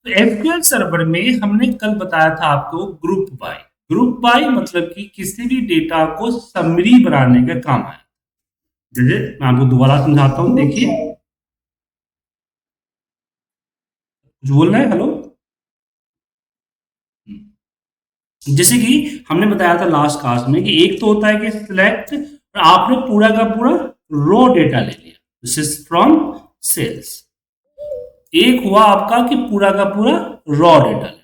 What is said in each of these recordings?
तो SQL server में हमने कल बताया था आपको ग्रुप बाय। ग्रुप बाय मतलब कि किसी भी डेटा को समरी बनाने का काम है। जैसे मैं आपको दोबारा समझाता हूं, देखिए कुछ बोल रहे हैं, हेलो। जैसे कि हमने बताया था लास्ट क्लास में कि एक तो होता है कि सिलेक्ट, और आपने पूरा का पूरा रो डेटा ले लिया, दिस इज फ्रॉम सेल्स। एक हुआ आपका कि पूरा का पूरा रॉ डेटा ले।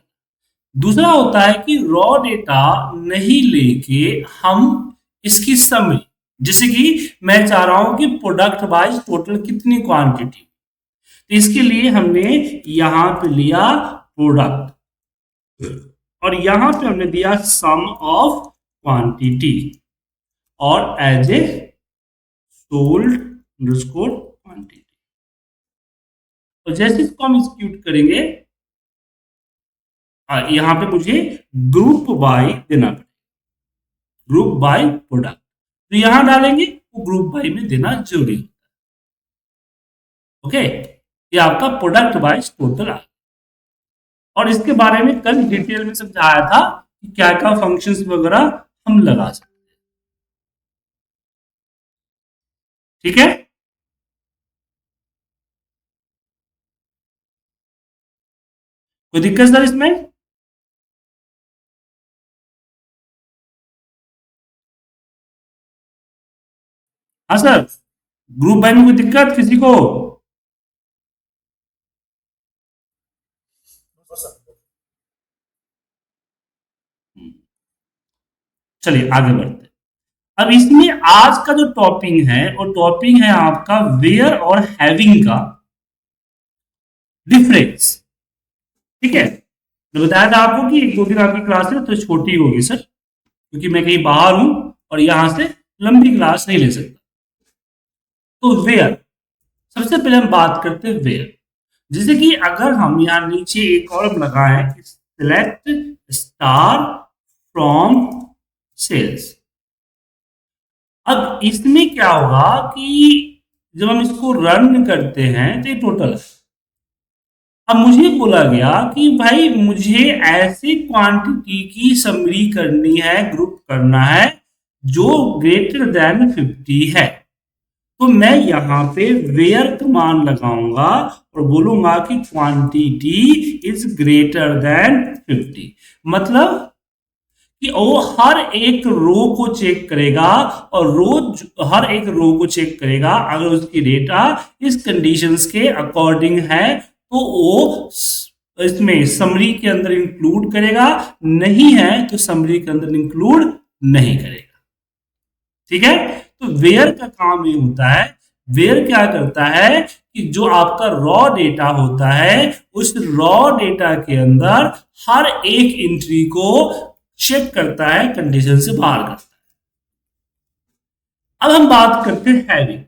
दूसरा होता है कि रॉ डेटा नहीं लेके हम इसकी समरी, जैसे कि मैं चाह रहा हूं कि प्रोडक्ट वाइज टोटल कितनी क्वांटिटी, तो इसके लिए हमने यहां पे लिया प्रोडक्ट और यहां पे हमने दिया सम ऑफ क्वांटिटी और as a sold underscore quantity. तो जैसे इसको हम एक्सिक्यूट करेंगे, यहां पे मुझे ग्रुप बाय देना पड़ेगा, ग्रुप बाय प्रोडक्ट, तो यहां डालेंगे वो ग्रुप बाय में देना जरूरी है। ओके, ये आपका प्रोडक्ट वाइज टोटल आ, और इसके बारे में कल डिटेल में समझाया था कि क्या क्या फंक्शंस वगैरह हम लगा सकते हैं। ठीक है, कोई दिक्कत सर इसमें? हाँ सर, ग्रुप बाय में कोई दिक्कत किसी को? चलिए आगे बढ़ते हैं। अब इसमें आज का जो टॉपिक है वो टॉपिक है आपका वेयर और हैविंग का डिफरेंस। ठीक है, मैं बताया था आपको कि एक दो दिन आपकी क्लास है तो छोटी होगी सर, क्योंकि मैं कहीं बाहर हूं और यहां से लंबी क्लास नहीं ले सकता। तो वेयर, सबसे पहले हम बात करते हैं वेयर। जैसे कि अगर हम यहाँ नीचे एक कॉलम लगाएं, सिलेक्ट स्टार फ्रॉम सेल्स, अब इसमें क्या होगा कि जब हम इसको रन करते हैं तो ये टोटल है। अब मुझे बोला गया कि भाई मुझे ऐसी क्वांटिटी की समरी करनी है, ग्रुप करना है जो ग्रेटर देन 50 है। तो मैं यहाँ पे वेयर कमांड लगाऊंगा और बोलूंगा कि क्वांटिटी इज ग्रेटर देन 50। मतलब कि वो हर एक रो को चेक करेगा और रोज हर एक रो को चेक करेगा, अगर उसकी डेटा इस कंडीशंस के अकॉर्डिंग है तो वो इसमें समरी के अंदर इंक्लूड करेगा, नहीं है तो समरी के अंदर इंक्लूड नहीं करेगा। ठीक है, तो वेयर का काम ये होता है, वेयर क्या करता है कि जो आपका रॉ डेटा होता है उस रॉ डेटा के अंदर हर एक एंट्री को चेक करता है, कंडीशन से बाहर करता है। अब हम बात करते हैं हैविंग।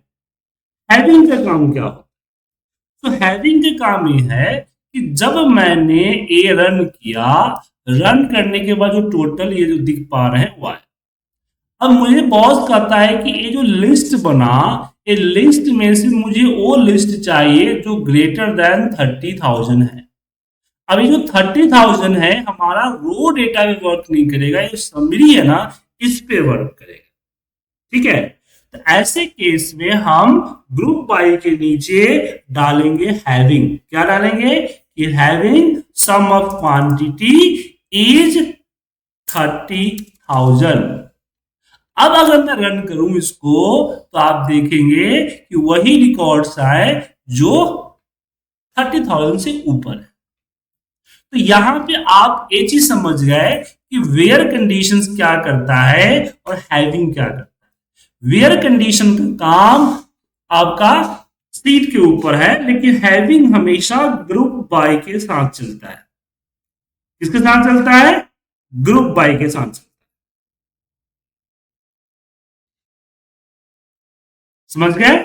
हैविंग का काम क्या होता है? तो हैविंग का काम ये है कि जब मैंने ए रन किया, रन करने के बाद जो टोटल ये जो दिख पा रहे हैं वो है। अब मुझे बॉस कहता है कि ये जो लिस्ट बना, ये लिस्ट में से मुझे वो लिस्ट चाहिए जो ग्रेटर देन 30,000 है। अब ये जो 30,000 है हमारा रो डेटा पे वर्क नहीं करेगा, ये समरी है ना इस पे वर्क करेगा। ठीक है, तो ऐसे केस में हम ग्रुप बाय के नीचे डालेंगे हैविंग। क्या डालेंगे कि having sum of quantity is 30,000। अब अगर मैं रन करूं इसको तो आप देखेंगे कि वही रिकॉर्ड्स आए जो 30,000 से ऊपर है। तो यहां पे आप ये चीज समझ गए कि वेयर कंडीशंस क्या करता है और हैविंग क्या करता है। वेयर कंडीशन का काम आपका सीट के ऊपर है, लेकिन हैविंग हमेशा ग्रुप बाय के साथ चलता है। किसके साथ चलता है? ग्रुप बाय के साथ चलता है। समझ गए?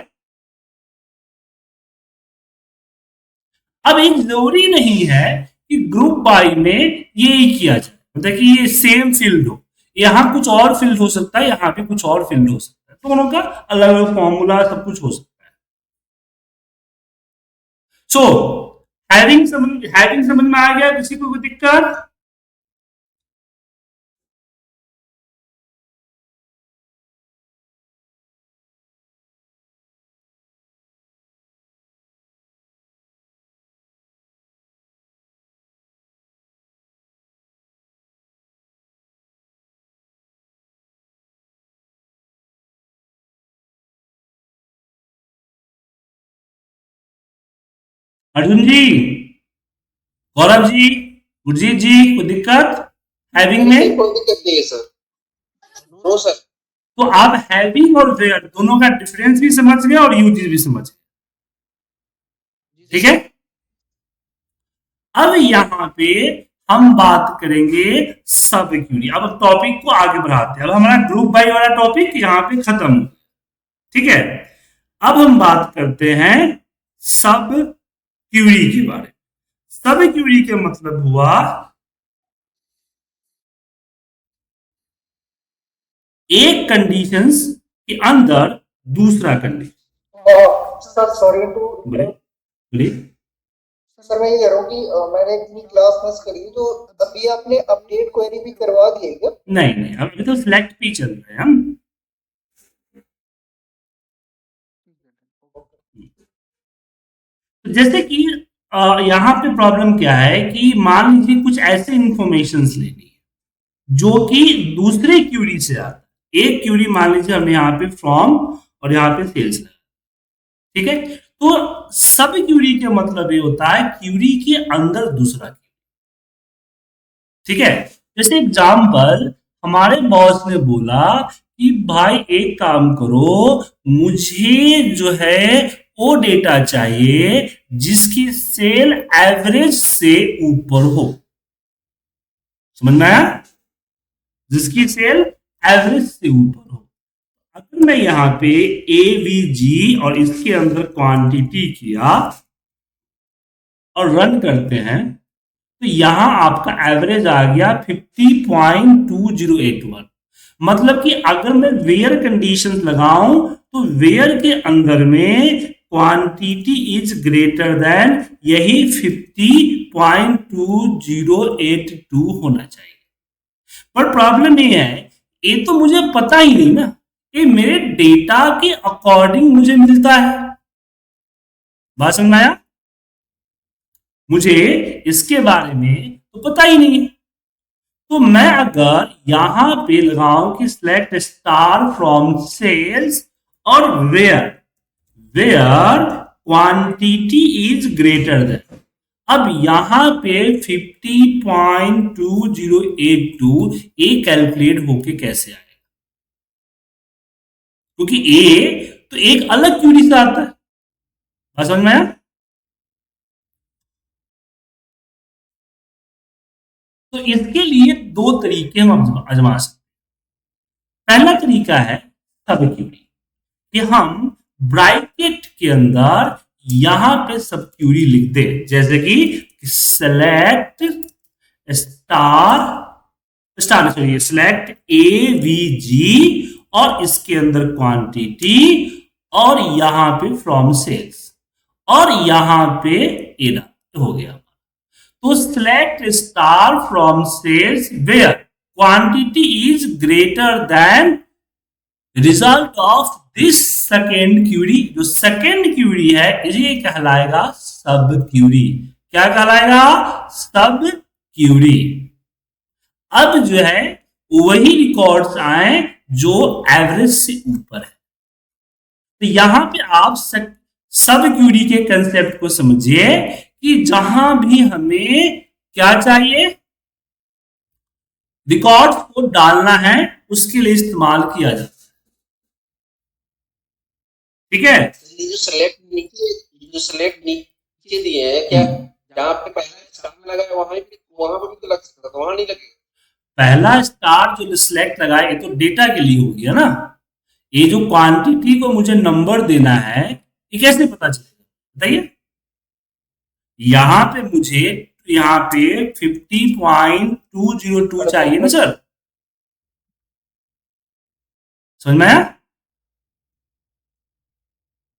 अब एक जरूरी नहीं है कि ग्रुप बाय में ये ही किया जाए, मतलब कि ये सेम फील्ड हो। यहाँ कुछ और फील्ड हो सकता है, यहाँ पे कुछ और फील्ड हो सकता है, दोनों का अलग अलग फॉर्मूला सब कुछ हो सकता है। सो हैविंग समझ में आ गया? किसी को कोई दिक्कत? अर्जुन जी, गौरव जी, गुरजीत जी, कोई दिक्कत हैविंग नहीं में? कोई दिक्कत नहीं है सर। No sir. तो आप हैविंग और वेयर दोनों का डिफरेंस भी समझ गए और यूजेस भी समझ गए। जी ठीक है, सर। अब यहाँ पे हम बात करेंगे सब क्यूरी। अब टॉपिक को आगे बढ़ाते हैं। अब हमारा ग्रुप बाई वाला टॉपिक यहाँ पे खत्म हो। ठीक है, अब हम बात करते हैं सब क्यूरी के बारे में। सब क्यूरी का मतलब हुआ एक कंडीशंस के अंदर दूसरा कंडीशन। सर सॉरी टू बोले बोले। सर मैं ये कह रहा हूँ कि मैंने अपनी क्लास मिस करी तो अभी आपने अपडेट क्वेरी भी करवा दी है क्या? नहीं नहीं, अभी तो सिलेक्ट पे चल रहे हैं हम। तो जैसे कि यहाँ पे प्रॉब्लम क्या है कि मान लीजिए कुछ ऐसे इंफॉर्मेशन लेनी है जो कि दूसरे क्यूरी से आता है। एक क्यूरी मान लीजिए हमने यहाँ पे फ्रॉम और यहाँ पे सेल्स लगा। ठीक है, तो सब क्यूरी का मतलब ये होता है क्यूरी के अंदर दूसरा क्यूरी। ठीक है, जैसे एग्जाम्पल हमारे बॉस ने बोला कि भाई एक काम करो, मुझे जो है वो डेटा चाहिए जिसकी सेल एवरेज से ऊपर हो। समझ में आया? जिसकी सेल एवरेज से ऊपर हो। अगर मैं यहाँ पे एवीजी और इसके अंदर क्वांटिटी किया और रन करते हैं तो यहां आपका एवरेज आ गया 50.2081। मतलब कि अगर मैं वेयर कंडीशन लगाऊं तो वेयर के अंदर में क्वांटिटी इज ग्रेटर देन यही 50.2082 होना चाहिए। पर प्रॉब्लम ये है, ये तो मुझे पता ही नहीं ना, ये मेरे डेटा के अकॉर्डिंग मुझे मिलता है। बात समझ में आया? मुझे इसके बारे में तो पता ही नहीं है। तो मैं अगर यहां पे लगाऊं कि सिलेक्ट स्टार फ्रॉम सेल्स और where, where quantity is greater than, अब यहां पे 50.2082 ए कैलकुलेट होके कैसे आएगा? क्योंकि ए तो एक अलग क्यूरी से आता है। बात समझ में आया? तो इसके लिए दो तरीके हम आजमा सकते हैं। पहला तरीका है सब क्यूरी, कि हम ब्रैकेट के अंदर यहां पे सब क्यूरी लिख दे, जैसे कि select star, star sorry select ए वी जी और इसके अंदर क्वांटिटी और यहां पे फ्रॉम सेल्स और यहां पे एरा हो गया। तो select star from sales where quantity is greater than result of this second query. जो सेकेंड क्यूरी है ये कहलाएगा सब क्यूरी। क्या कहलाएगा? सब क्यूरी। अब जो है वही रिकॉर्ड्स आए जो एवरेज से ऊपर है। तो यहां पे आप सब क्यूरी के कंसेप्ट को समझिए कि जहां भी हमें क्या चाहिए, रिकॉर्ड्स को डालना है, उसके लिए इस्तेमाल किया जाता है। ठीक है, ये जो सिलेक्ट नीचे दिए हैं क्या, जहाँ पे पहला स्टार लगा है वहां पे भी तो लग सकता था, वहां नहीं लगेगा? पहला स्टार जो सिलेक्ट लगाए ये तो डेटा के लिए हो गया ना। ये जो क्वांटिटी को मुझे नंबर देना है ये कैसे पता चलेगा बताइए? यहां पे मुझे यहाँ पे 50.202 चाहिए ना सर। समझ में आया?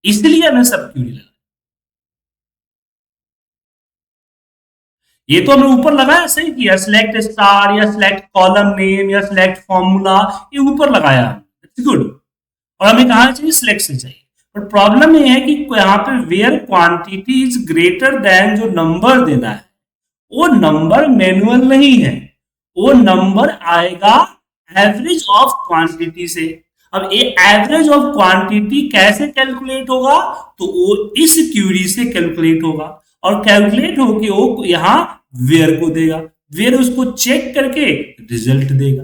इसलिए मैं सब क्यूरी लगा। ये तो हमने ऊपर लगाया, सही किया, सिलेक्ट स्टार या सिलेक्ट कॉलम नेम या सिलेक्ट फॉर्मूला, ये ऊपर लगाया, गुड। और हमें कहा चाहिए, सिलेक्ट से चाहिए। पर प्रॉब्लम ये है कि यहाँ पे where quantity is greater than जो नंबर देना है, वो नंबर मैनुअल नहीं है, वो नंबर आएगा एवरेज ऑफ क्वांटिटी से। अब ये एवरेज ऑफ क्वांटिटी कैसे कैलकुलेट होगा, तो वो इस क्यूरी से कैलकुलेट होगा, और कैलकुलेट होके वो यहां वेयर को देगा, वेयर उसको चेक करके रिजल्ट देगा।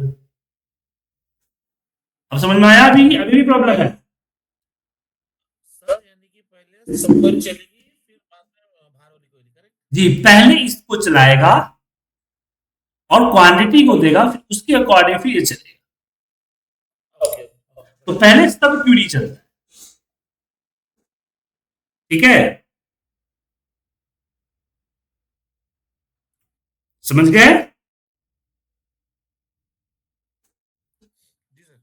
अब समझ में आया? अभी भी प्रॉब्लम है सर, यानी कि पहले सबको चलेगी, फिर बाद में बाहर वाली को, करेक्ट? जी, पहले इसको चलाएगा और क्वांटिटी को देगा, फिर उसके अकॉर्डिंग फिर ये चलेगा। ओके। तो पहले सब क्यूरी चलता है, ठीक है, समझ गए? जी सर।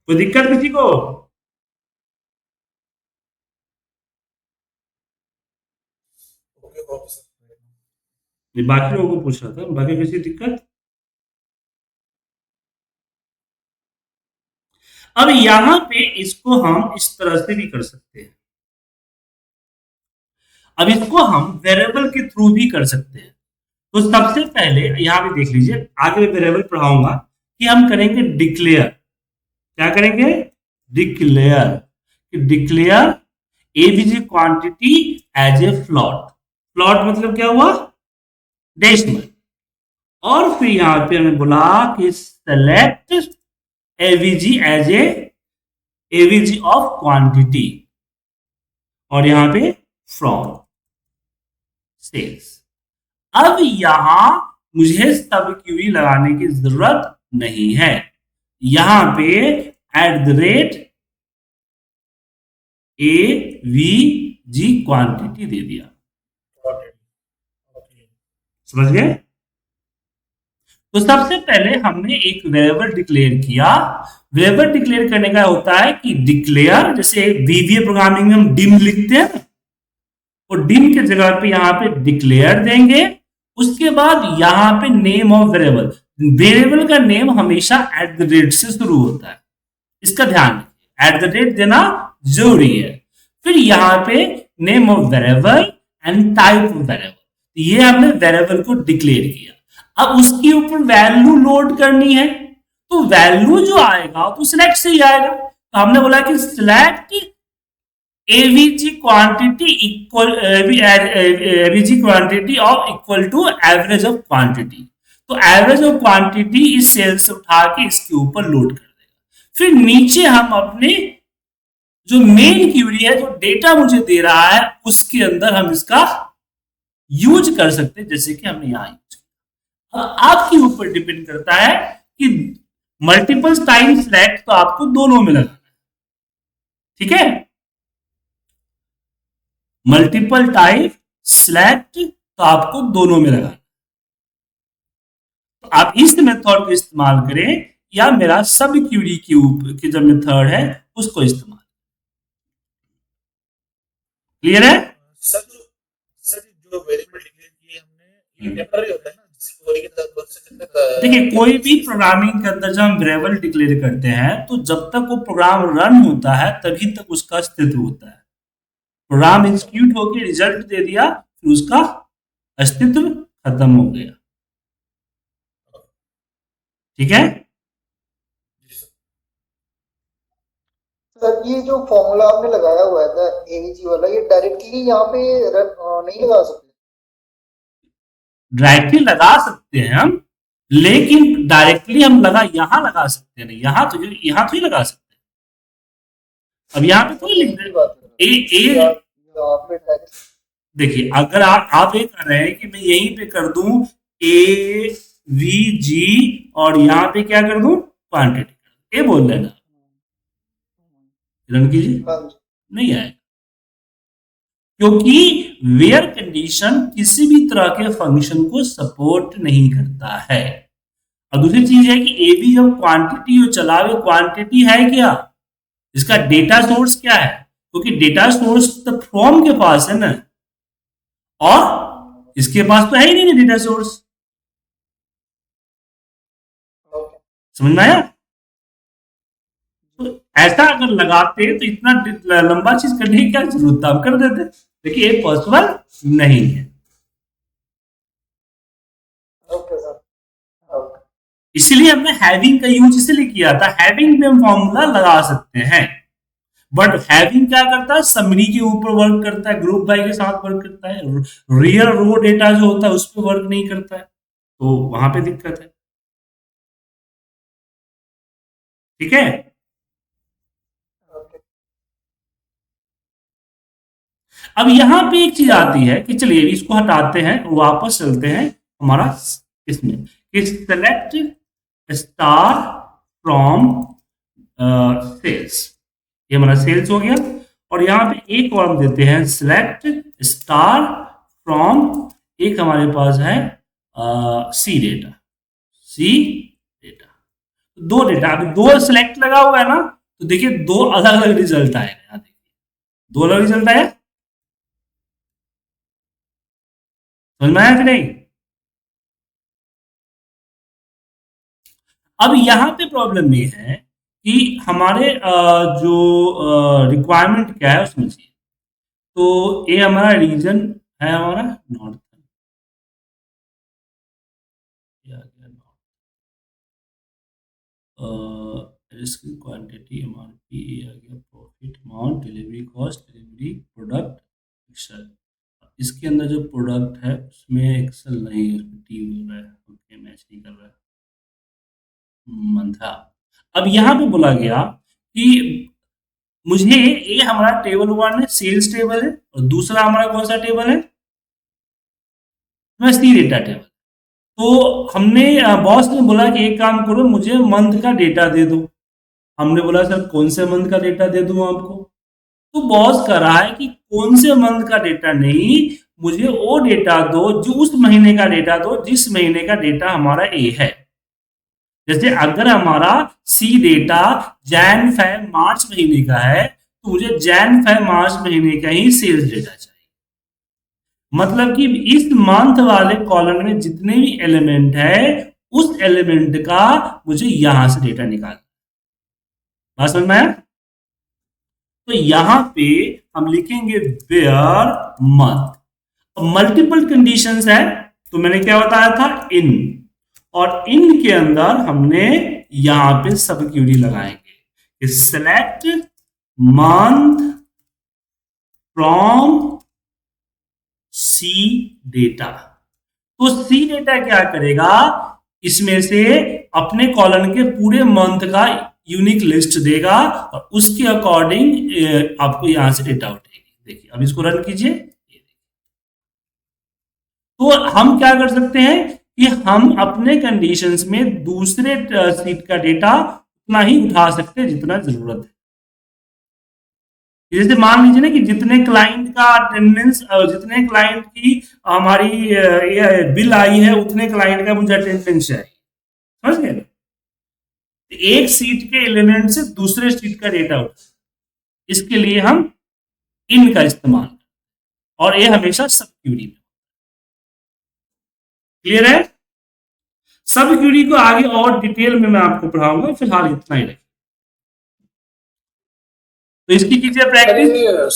कोई दिक्कत किसी को? Okay okay sir. बाकी लोगों को पूछ रहा था, बाकी किसी दिक्कत? अब यहां पे इसको हम इस तरह से भी कर सकते हैं, अब इसको हम वेरिएबल के थ्रू भी कर सकते हैं। तो सबसे पहले यहां पे देख लीजिए, आगे मैं वेरिएबल पढ़ाऊंगा कि हम करेंगे डिक्लेयर। क्या करेंगे? Declare. Declare ABC quantity as a float. Float मतलब क्या हुआ? डेसिमल। और फिर यहां पे हमें बोला कि select AVG as a AVG of quantity, और यहां पे फ्रॉम सेल्स। अब यहां मुझे सब क्यूरी लगाने की जरूरत नहीं है, यहां पे at the rate A V G quantity दे दिया। समझ गए? तो सबसे पहले हमने एक वेरिएबल डिक्लेयर किया। वेरिएबल डिक्लेयर करने का होता है कि डिक्लेयर, जैसे वीवीए प्रोग्रामिंग में हम डिम लिखते हैं, और डिम के जगह पे यहां पे डिक्लेयर देंगे। उसके बाद यहां पे नेम ऑफ वेरिएबल, वेरिएबल का नेम हमेशा एट द रेट से शुरू होता है, इसका ध्यान रखिए, एट द रेट देना जरूरी है। फिर यहां पे name of variable and type of variable, ये हमने वेरिएबल को डिक्लेयर किया। अब उसके ऊपर वैल्यू लोड करनी है, तो वैल्यू जो आएगा तो सिलेक्ट से ही आएगा। तो हमने बोला कि select AVG quantity equal AVG quantity of equal to average of quantity. तो एवरेज ऑफ क्वांटिटी इस सेल से उठा के इसके ऊपर लोड कर देगा। फिर नीचे हम अपने जो मेन क्यूरी है, जो डेटा मुझे दे रहा है, उसके अंदर हम इसका यूज कर सकते हैं, जैसे कि हमने यहां यूज किया। आपके ऊपर डिपेंड करता है कि मल्टीपल टाइम सिलेक्ट तो आपको दोनों में लगाना है, ठीक है, मल्टीपल टाइप सिलेक्ट तो आपको दोनों में लगाना। तो आप इस मेथड को इस्तेमाल करें, या मेरा सब क्यूरी के ऊपर की जो मेथड है उसको इस्तेमाल। क्लियर है? सर जो वेरिएबल डिक्लेयर किए हमने, ये टेम्पररी होता है ना, देखिए, कोई भी प्रोग्रामिंग के अंदर जब हम वेरिएबल डिक्लेयर करते हैं, तो जब तक वो प्रोग्राम रन होता है तभी तक उसका अस्तित्व होता है। प्रोग्राम एग्जीक्यूट होकर रिजल्ट दे दिया, फिर उसका अस्तित्व खत्म हो गया, ठीक है। सर, ये जो फॉर्मूला आपने लगाया हुआ है एवीजी वाला, ये डायरेक्टली यहाँ पे नहीं लगा सकते? डायरेक्टली लगा सकते हैं हम, लेकिन डायरेक्टली हम यहां लगा सकते हैं, यहां तो ही लगा सकते हैं। अब यहां पे तो लिख दे देखिए, अगर आप ये कर रहे हैं कि मैं यहीं पे कर दूं ए वी जी, और यहां पे क्या कर दूं, क्वांटिटी, ये बोल देना, रन कीजिए, नहीं आएगा, क्योंकि वेयर कंडीशन किसी भी तरह के फंक्शन को सपोर्ट नहीं करता है। और दूसरी चीज है कि ए बी जब क्वांटिटी हो चला हुआ क्वांटिटी है क्या, इसका डेटा सोर्स क्या है, क्योंकि डेटा सोर्स तो फ्रॉम के पास है ना, और इसके पास तो है ही नहीं डेटा सोर्स। समझ में आया? तो ऐसा अगर लगाते तो इतना लंबा चीज करने की क्या जरूरत था, हम कर देते, लेकिन ये पॉसिबल नहीं है। Okay sir. ओके। इसलिए हमने हैविंग का यूज इसलिए किया था, हैविंग पे हम फॉर्मूला लगा सकते हैं, बट हैविंग क्या करता है, समरी के ऊपर वर्क करता है, ग्रुप बाय के साथ वर्क करता है, रियल रो डेटा जो होता है उस पर वर्क नहीं करता है, तो वहां पे दिक्कत है। ठीक है, ओके। अब यहां पे एक चीज आती है कि चलिए इसको हटाते हैं, वापस चलते हैं हमारा इसमें कि सेलेक्ट स्टार फ्रॉम सेल्स, ये हमारा सेल्स हो गया, और यहाँ पे एक और हम देते हैं सिलेक्ट स्टार फ्रॉम, एक हमारे पास है सी डेटा, सी डेटा, दो डेटा, अभी दो सिलेक्ट लगा हुआ है ना, तो देखिए दो अलग अलग रिजल्ट आएगा, यहाँ देखिए दो अलग रिजल्ट आया, समझ में आया कि नहीं? अब यहाँ पे प्रॉब्लम ये है कि हमारे जो रिक्वायरमेंट क्या है उसमें चाहिए, तो ये हमारा रीजन है हमारा नॉर्थ, रिस्क क्वांटिटी एमआरपी, ये आ गया profit amount, delivery cost, delivery product Excel, इसके अंदर जो प्रोडक्ट है उसमें एक्सेल नहीं, उसमें टी हो रहा है, ओके मैच नहीं कर रहा है, मंथा। अब यहाँ पे बोला गया कि मुझे ये हमारा टेबल वन है, सेल्स टेबल है, और दूसरा हमारा कौन सा टेबल है, सी डेटा टेबल। तो हमने बॉस ने बोला कि एक काम करो मुझे मंथ का डेटा दे दो, हमने बोला सर कौन से मंथ का डेटा दे दूं आपको, तो बॉस कह रहा है कि कौन से मंथ का डेटा नहीं, मुझे वो डेटा दो जो उस महीने का डेटा दो जिस महीने का डेटा हमारा ए है। जैसे अगर हमारा सी डेटा जैन फेब मार्च महीने का है, तो मुझे जैन फेब मार्च महीने का ही सेल्स डेटा चाहिए, मतलब कि इस मंथ वाले कॉलम में जितने भी एलिमेंट है उस एलिमेंट का मुझे यहां से डेटा निकालना, बात समझ में आया? तो यहां पे हम लिखेंगे वेयर मंथ, मल्टीपल कंडीशंस है, तो मैंने क्या बताया था इन, और इन के अंदर हमने यहां पे सब क्यूरी लगाएंगे, select month from C data. तो सी डेटा क्या करेगा, इसमें से अपने कॉलम के पूरे मंथ का यूनिक लिस्ट देगा और उसके अकॉर्डिंग आपको यहां से डेटा उठेगी। देखिए अब इसको रन कीजिए, तो हम क्या कर सकते हैं कि हम अपने कंडीशंस में दूसरे सीट का डेटा उतना ही उठा सकते हैं जितना जरूरत है। जैसे मान लीजिए ना कि जितने क्लाइंट का अटेंडेंस, जितने क्लाइंट की हमारी बिल आई है उतने क्लाइंट का मुझे अटेंडेंस चाहिए, समझ गए? एक सीट के एलिमेंट से दूसरे सीट का डेटा उठा, इसके लिए हम इन का इस्तेमाल, और ये हमेशा सब क्यूरी में। क्लियर है? सब क्यूरी को आगे और डिटेल में मैं आपको पढ़ाऊंगा, फिलहाल इतना ही रखिए। तो इसकी कीजिए प्रैक्टिस।